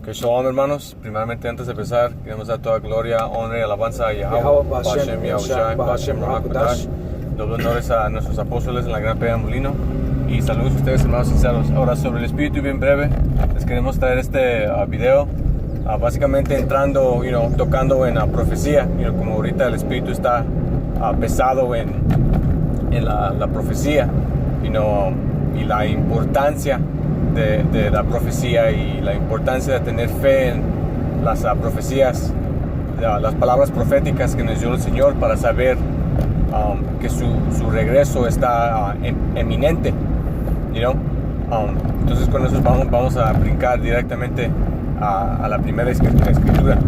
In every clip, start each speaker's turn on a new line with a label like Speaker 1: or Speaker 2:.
Speaker 1: Que shalom, hermanos. Primeramente, antes de empezar, queremos dar toda gloria, honra y alabanza a Yahweh, Bashem, Yahushua, Bashem, Rahakadash. Doble honores a nuestros apóstoles en la gran pega de Molino. Y saludos a ustedes, hermanos sinceros. Ahora, sobre el espíritu, bien breve, les queremos traer este video. Básicamente entrando, tocando en la profecía. Como ahorita el espíritu está pesado en la profecía. Y la importancia de la profecía y la importancia de tener fe en las profecías, las palabras proféticas que nos dio el Señor para saber que su regreso está eminente. Entonces con eso vamos a brincar directamente a la primera escritura.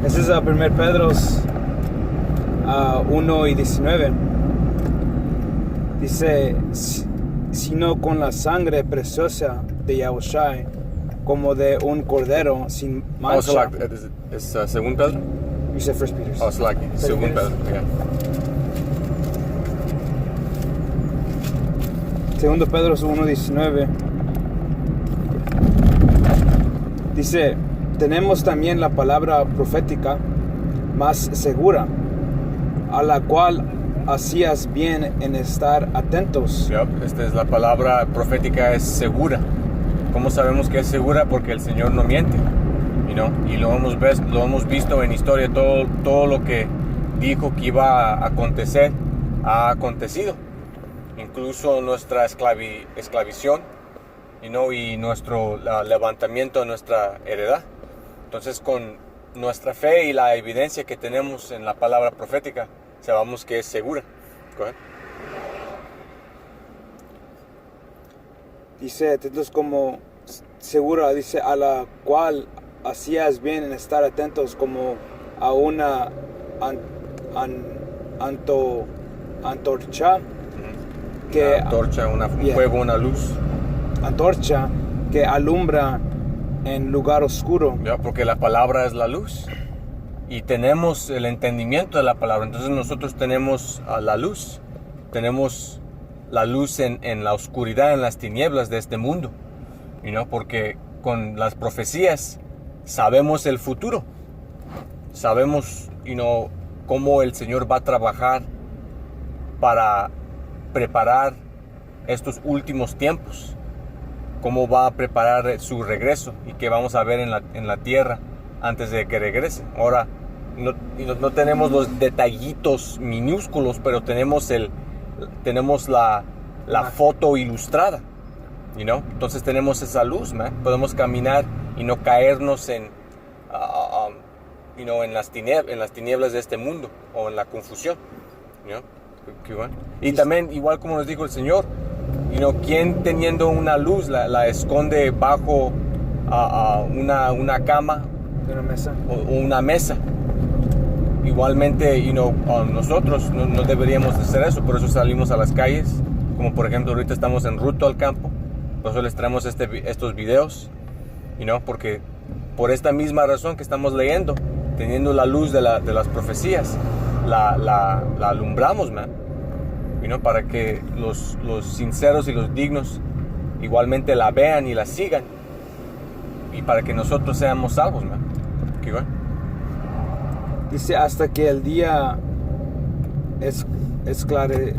Speaker 2: Ese es 1 Pedro 1 y 19. Dice, sino con la sangre preciosa de Yahushua, como de un cordero sin mancha.
Speaker 1: Es según Pedro?
Speaker 2: You said 1 Peter.
Speaker 1: Según Pedro, yeah.
Speaker 2: Segundo Pedro 1:19 dice, tenemos también la palabra profética más segura, a la cual hacías bien en estar atentos.
Speaker 1: Esta es la palabra profética, es segura. ¿Cómo sabemos que es segura? Porque el Señor no miente, y lo hemos visto en historia. Todo lo que dijo que iba a acontecer ha acontecido. Incluso nuestra esclavización, y nuestro levantamiento de nuestra heredad. Entonces, con nuestra fe y la evidencia que tenemos en la palabra profética, sabemos que es segura.
Speaker 2: Dice, entonces como segura, dice, a la cual hacías bien en estar atentos como a una antorcha que
Speaker 1: antorcha, un fuego, una luz.
Speaker 2: Antorcha que alumbra en lugar oscuro.
Speaker 1: Porque la palabra es la luz. Y tenemos el entendimiento de la palabra. Entonces nosotros tenemos la luz. Tenemos la luz en la oscuridad, en las tinieblas de este mundo. Porque con las profecías sabemos el futuro. Sabemos, cómo el Señor va a trabajar para preparar estos últimos tiempos. Cómo va a preparar su regreso y qué vamos a ver en la tierra antes de que regrese. Ahora, no tenemos los detallitos minúsculos, pero tenemos la foto ilustrada, Entonces tenemos esa luz, podemos caminar y no caernos en las tinieblas de este mundo o en la confusión, Y también, igual como nos dijo el Señor, quien teniendo una luz la esconde bajo una cama, o una mesa. Igualmente, nosotros no deberíamos hacer eso. Por eso salimos a las calles, como por ejemplo ahorita estamos en ruta al campo. Por eso les traemos estos videos, porque por esta misma razón que estamos leyendo, teniendo la luz de las profecías, la alumbramos, para que los sinceros y los dignos igualmente la vean y la sigan, y para que nosotros seamos salvos,
Speaker 2: Dice, hasta que el día esclarezca,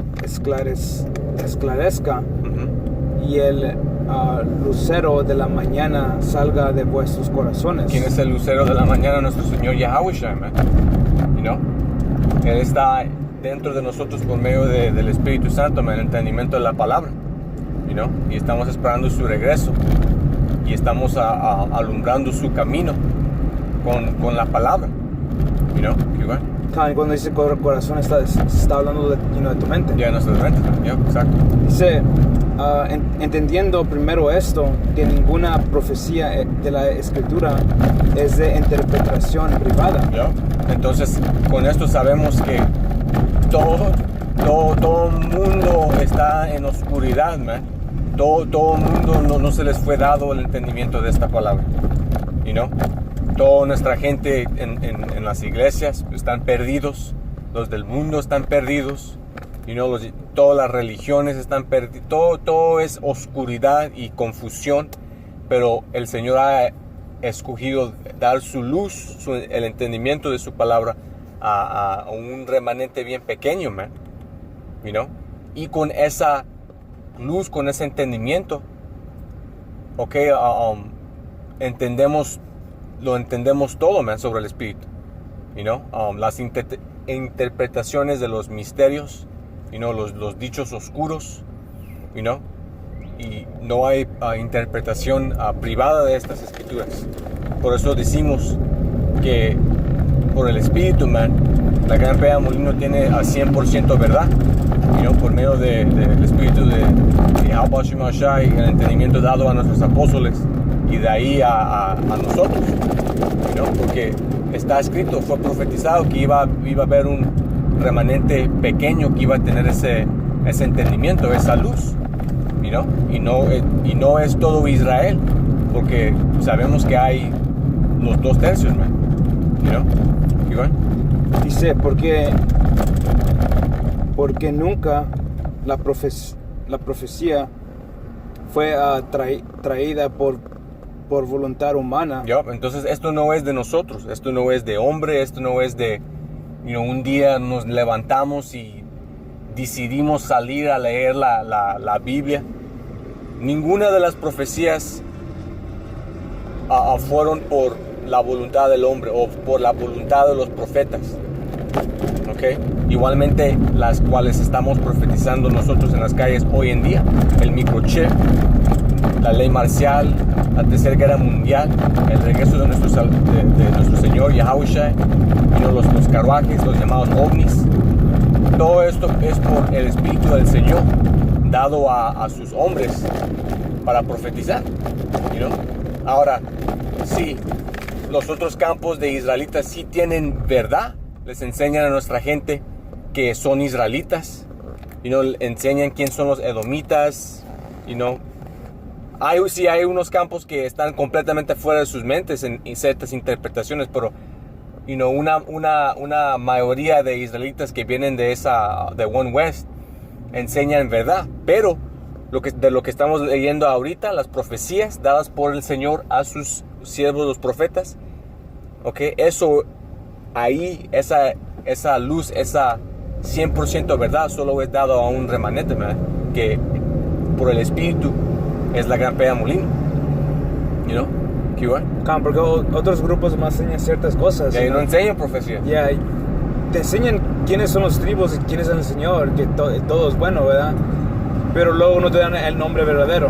Speaker 2: y el lucero de la mañana salga de vuestros corazones.
Speaker 1: ¿Quién es el lucero de la mañana? Nuestro Señor Yahushua, Él está dentro de nosotros por medio del Espíritu Santo, el entendimiento de la palabra, y estamos esperando su regreso, y estamos alumbrando su camino con la palabra,
Speaker 2: Cuando dice corazón está hablando de tu mente.
Speaker 1: Ya, nuestra mente, exacto.
Speaker 2: Dice, entendiendo primero esto, que ninguna profecía de la Escritura es de interpretación privada.
Speaker 1: Entonces, con esto sabemos que todo mundo está en oscuridad, Todo mundo no se les fue dado el entendimiento de esta palabra, Toda nuestra gente en las iglesias están perdidos, los del mundo están perdidos, todas las religiones están perdidas, todo es oscuridad y confusión pero el Señor ha escogido dar su luz, el entendimiento de su palabra a un remanente bien pequeño, man. You know? Y con esa luz, con ese entendimiento, okay, lo entendemos todo, man, sobre el Espíritu. You know? Las interpretaciones de los misterios, you know, los dichos oscuros, you know? Y no hay interpretación privada de estas escrituras. Por eso decimos que por el Espíritu, man, la Gran Peda Molino tiene a 100% verdad, you know, por medio del Espíritu de Yahweh Shema Shai, el entendimiento dado a nuestros apóstoles y de ahí a nosotros, you know, porque está escrito, fue profetizado que iba a haber un remanente pequeño que iba a tener ese entendimiento, esa luz, you know? Y no es todo Israel, porque sabemos que hay los 2/3, man, you know?
Speaker 2: Dice, porque nunca la profecía fue traída por voluntad humana.
Speaker 1: Entonces esto no es de nosotros, esto no es de hombre, esto no es de, un día nos levantamos y decidimos salir a leer la Biblia. Ninguna de las profecías fueron por la voluntad del hombre o por la voluntad de los profetas. ¿Okay? Igualmente las cuales estamos profetizando nosotros en las calles hoy en día, el microchip, la ley marcial, la tercera guerra mundial, el regreso de nuestro Señor Yahushua, los carruajes, los llamados ovnis. Todo esto es por el Espíritu del Señor dado a sus hombres para profetizar, Ahora, sí, los otros campos de israelitas sí tienen verdad, les enseñan a nuestra gente que son israelitas, enseñan quién son los edomitas, Hay unos campos que están completamente fuera de sus mentes en ciertas interpretaciones, pero una mayoría de israelitas que vienen de One West enseñan verdad. Pero de lo que estamos leyendo ahorita, las profecías dadas por el Señor a sus siervos los profetas, eso ahí, esa luz, esa 100% verdad solo es dado a un remanente, ¿verdad? Que por el Espíritu es la Gran Peda Molino,
Speaker 2: porque otros grupos más enseñan ciertas cosas.
Speaker 1: Y no enseñan profecía.
Speaker 2: Te enseñan quiénes son los tribus y quién es el Señor, que todo es bueno, ¿verdad? Pero luego no te dan el nombre verdadero,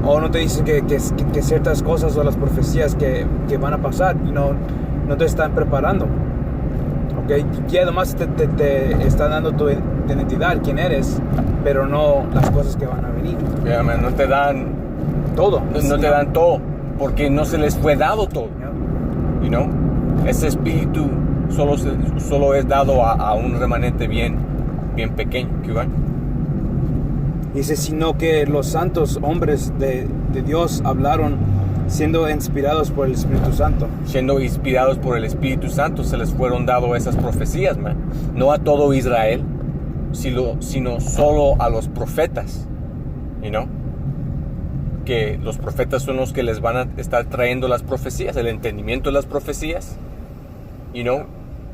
Speaker 2: o no te dicen que ciertas cosas o las profecías que van a pasar, no te están preparando. Y además te están dando tu identidad, quién eres, pero no las cosas que van a venir.
Speaker 1: No te dan
Speaker 2: todo.
Speaker 1: No te dan todo, porque no se les fue dado todo. Ese espíritu solo es dado a un remanente bien pequeño.
Speaker 2: Dice, sino que los santos hombres de Dios hablaron siendo inspirados por el Espíritu Santo.
Speaker 1: Siendo inspirados por el Espíritu Santo se les fueron dadas esas profecías, man. No a todo Israel, sino solo a los profetas, que los profetas son los que les van a estar trayendo las profecías, el entendimiento de las profecías,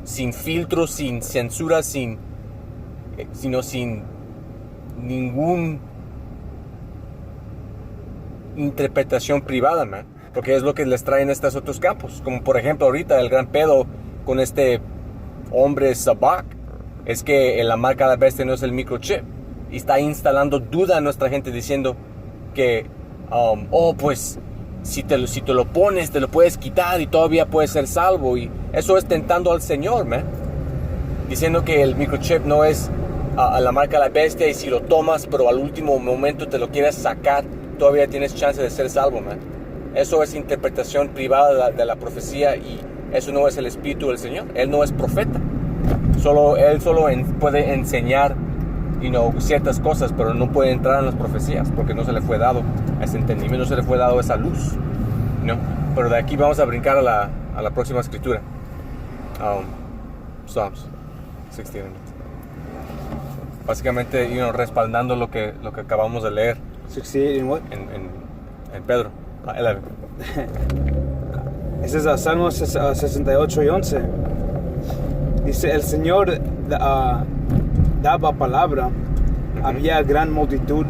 Speaker 1: sin filtro, sin censura, sin ningún interpretación privada, man, porque es lo que les traen estos otros campos, como por ejemplo ahorita el gran pedo con este hombre Sabak es que la marca de la bestia no es el microchip y está instalando duda a nuestra gente diciendo que pues si te lo pones te lo puedes quitar y todavía puedes ser salvo, y eso es tentando al Señor, man, diciendo que el microchip no es a la marca de la bestia, y si lo tomas pero al último momento te lo quieres sacar, todavía tienes chance de ser salvo, man. Eso es interpretación privada de la profecía, y eso no es el Espíritu del Señor. Él no es profeta. Él solo puede enseñar ciertas cosas, pero no puede entrar en las profecías porque no se le fue dado ese entendimiento, no se le fue dado esa luz, Pero de aquí vamos a brincar a la próxima escritura, Psalms 16. Básicamente, respaldando lo que acabamos de leer.
Speaker 2: 68 in what?
Speaker 1: En Pedro. 11.
Speaker 2: Ese es Salmos 68 y 11. Dice, el Señor daba palabra. Había gran multitud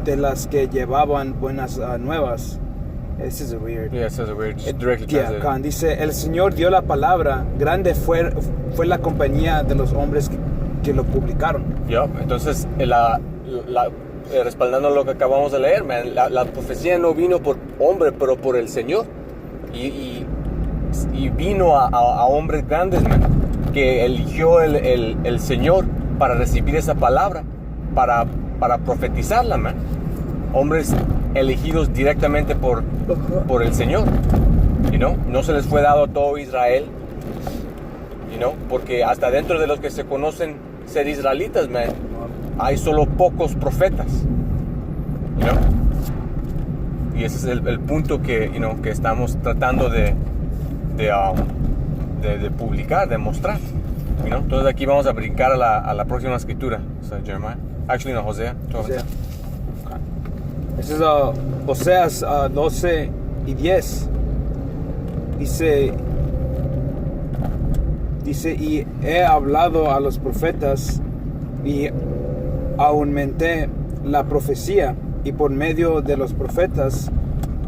Speaker 2: de las que llevaban buenas nuevas. This is weird.
Speaker 1: Yeah, it says it weird. Just directly
Speaker 2: Yeah,
Speaker 1: translated.
Speaker 2: dice, el Señor dio la palabra. Grande fue la compañía de los hombres que lo publicaron.
Speaker 1: Yup. Entonces, respaldando lo que acabamos de leer, man, la profecía no vino por hombre, pero por el Señor. Y vino a hombres grandes, man, que eligió el Señor para recibir esa palabra, para profetizarla, man. Hombres elegidos directamente por el Señor. No se les fue dado a todo Israel, porque hasta dentro de los que se conocen ser israelitas, man, hay solo pocos profetas. Y ese es el punto que estamos tratando de publicar, de mostrar. Entonces aquí vamos a brincar a la próxima escritura. Jeremiah. Actually, no, Hosea.
Speaker 2: Ese es Oseas 12 y 10. Dice, y he hablado a los profetas y aumenté la profecía, y por medio de los profetas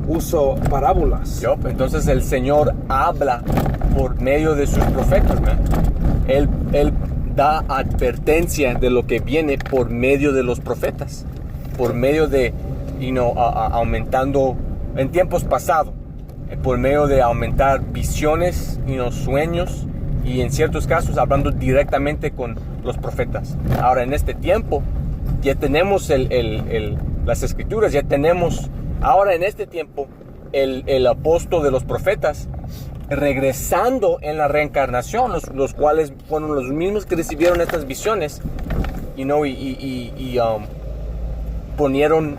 Speaker 2: uso parábolas.
Speaker 1: Entonces el Señor habla por medio de sus profetas, man. Él da advertencia de lo que viene por medio de los profetas, por medio de aumentando en tiempos pasados, por medio de aumentar visiones y sueños, y en ciertos casos hablando directamente con los profetas. Ahora en este tiempo ya tenemos las escrituras, ya tenemos ahora en este tiempo el apóstol de los profetas regresando en la reencarnación, los cuales fueron los mismos que recibieron estas visiones, y ponieron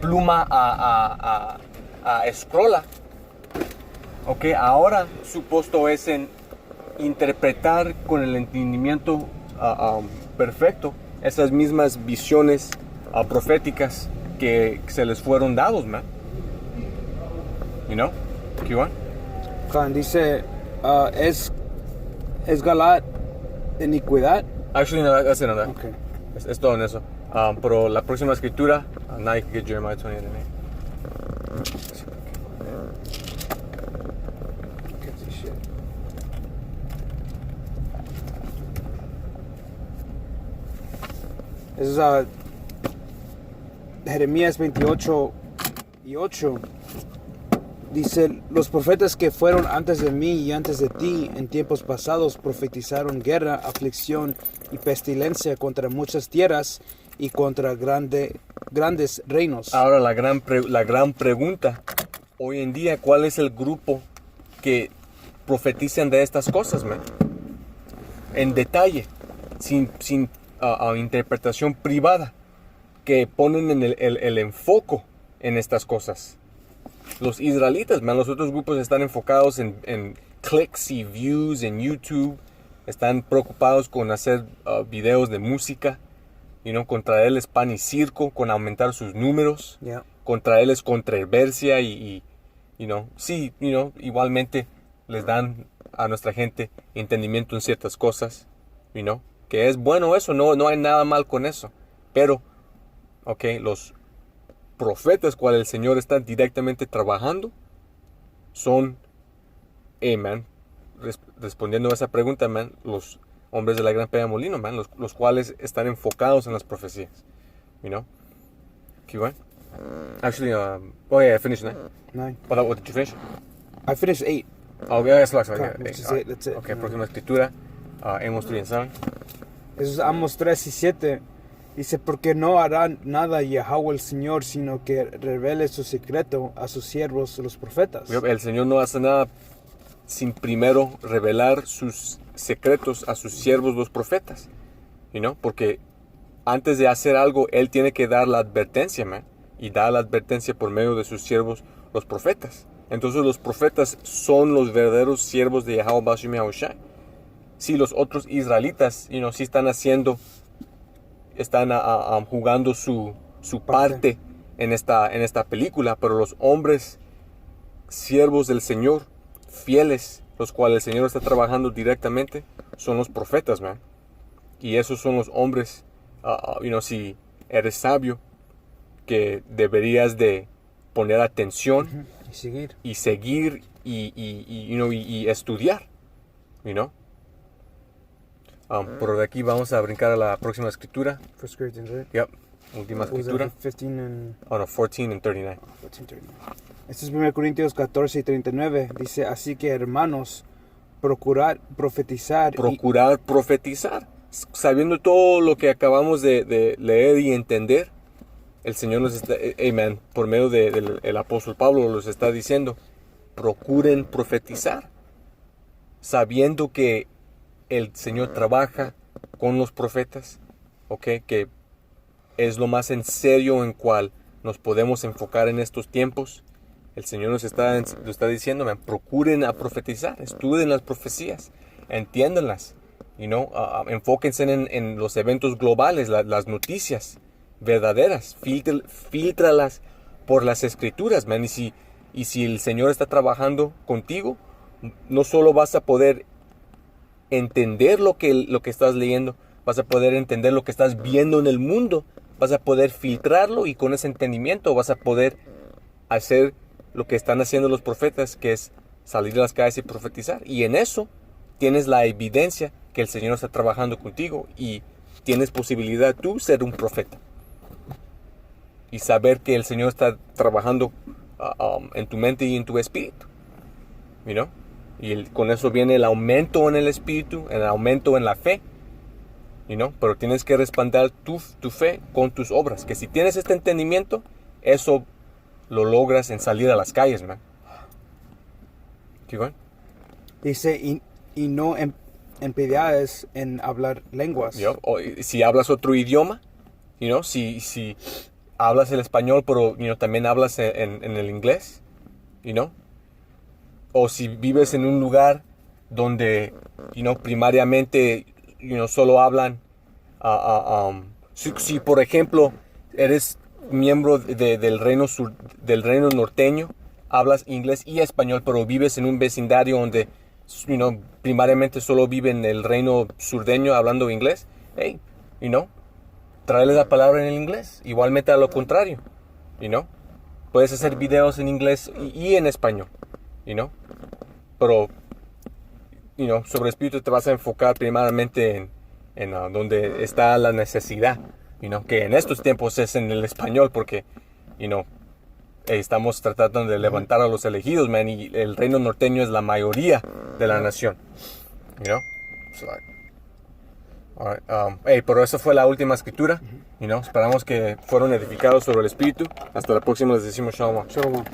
Speaker 1: pluma a escrola. Ahora su puesto es en interpretar con el entendimiento perfecto esas mismas visiones proféticas que se les fueron dados, man. Keep on.
Speaker 2: Dice, es Galat iniquidad.
Speaker 1: Actually, no, that's it on that.
Speaker 2: Okay.
Speaker 1: Es todo en eso. Pero la próxima escritura, now you can get Jeremiah 28.
Speaker 2: Es Jeremías 28 y 8. Dice, los profetas que fueron antes de mí y antes de ti en tiempos pasados profetizaron guerra, aflicción y pestilencia contra muchas tierras y contra grandes reinos.
Speaker 1: Ahora la gran pregunta, hoy en día, ¿cuál es el grupo que profetizan de estas cosas, man? En detalle, sin interpretación privada, que ponen en el enfoque en estas cosas. Los israelitas, man, los otros grupos están enfocados en clics y views en YouTube. Están preocupados con hacer videos de música, con traerles pan y circo, con aumentar sus números, con traerles controversia igualmente les dan a nuestra gente entendimiento en ciertas cosas, que es bueno eso, no hay nada mal con eso. Pero, los profetas cuales el Señor está directamente trabajando son, man, respondiendo a esa pregunta, man, los hombres de la gran Peña Molino, man, los cuales están enfocados en las profecías. Keep going. Actually, I finished 9. What did you finish?
Speaker 2: I finished 8.
Speaker 1: That's
Speaker 2: it.
Speaker 1: Okay, próxima escritura, Amos 3 and 7.
Speaker 2: Eso es Amos 3 y 7. Dice, porque no hará nada Yahweh el Señor, sino que revele su secreto a sus siervos, los profetas.
Speaker 1: El Señor no hace nada sin primero revelar sus secretos a sus siervos, los profetas. Porque antes de hacer algo, Él tiene que dar la advertencia, man. Y da la advertencia por medio de sus siervos, los profetas. Entonces los profetas son los verdaderos siervos de Yahweh Bashim Yahushai. Si los otros israelitas, sí están jugando su parte en esta película, pero los hombres siervos del Señor, fieles, los cuales el Señor está trabajando directamente, son los profetas, man. Y esos son los hombres, si eres sabio, que deberías de poner atención
Speaker 2: y seguir
Speaker 1: y estudiar, Por de aquí vamos a brincar a la próxima escritura.
Speaker 2: 1 Corinthians, right?
Speaker 1: Yep, última escritura.
Speaker 2: 15 and...
Speaker 1: 14 and 39.
Speaker 2: 14, 39. Este es 1 Corintios 14 y 39. Dice, así que hermanos, procurad profetizar.
Speaker 1: Procurar profetizar. Sabiendo todo lo que acabamos de leer y entender, el Señor nos está, amen, por medio del apóstol Pablo los está diciendo, procuren profetizar, sabiendo que el Señor trabaja con los profetas, que es lo más en serio en cual nos podemos enfocar en estos tiempos. El Señor nos está diciendo, procuren a profetizar, estudien las profecías, entiéndanlas, enfóquense en los eventos globales, las noticias verdaderas, filtralas por las escrituras, y si el Señor está trabajando contigo, no solo vas a poder entender lo que estás leyendo, vas a poder entender lo que estás viendo en el mundo, vas a poder filtrarlo y con ese entendimiento vas a poder hacer lo que están haciendo los profetas, que es salir a las calles y profetizar. Y en eso tienes la evidencia que el Señor está trabajando contigo y tienes posibilidad tú ser un profeta. Y saber que el Señor está trabajando en tu mente y en tu espíritu. Y con eso viene el aumento en el espíritu, el aumento en la fe. Pero tienes que respaldar tu fe con tus obras. Que si tienes este entendimiento, eso lo logras en salir a las calles, man. ¿Qué?
Speaker 2: Dice, y no empeñadas en hablar lenguas.
Speaker 1: O si hablas otro idioma, si hablas el español, pero también hablas en el inglés, o si vives en un lugar donde, primariamente, solo hablan, si por ejemplo eres miembro del reino norteño, hablas inglés y español, pero vives en un vecindario donde, primariamente solo vive en el reino surdeño hablando inglés, tráele la palabra en el inglés, igualmente a lo contrario, puedes hacer videos en inglés y en español, pero, sobre espíritu te vas a enfocar primeramente en donde está la necesidad, que en estos tiempos es en el español, porque, estamos tratando de levantar a los elegidos, man, y el reino norteño es la mayoría de la nación, pero esa fue la última escritura, esperamos que fueron edificados sobre el espíritu. Hasta la próxima, les decimos shalom.
Speaker 2: Shalom.